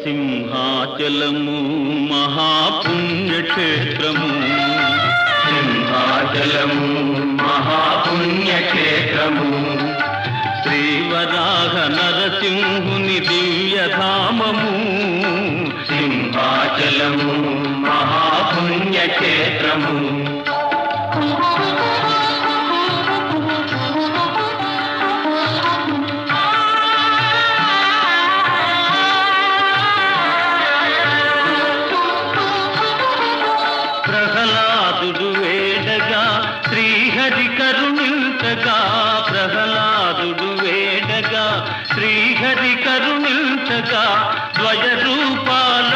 సింహాచలము మహాపుణ్యక్షేత్రము, సింహాచలము మహాపుణ్యక్షేత్రము, శ్రీవరాహ నరసింహుని దివ్యధామము, సింహాచలము మహాపుణ్యక్షేత్రము. ప్రహ్లాదుడు వేడగా శ్రీహరి కరుణించగా, ప్రహ్లాదుడు వేడగా శ్రీహరి కరుణించగా, ద్వయ రూపాల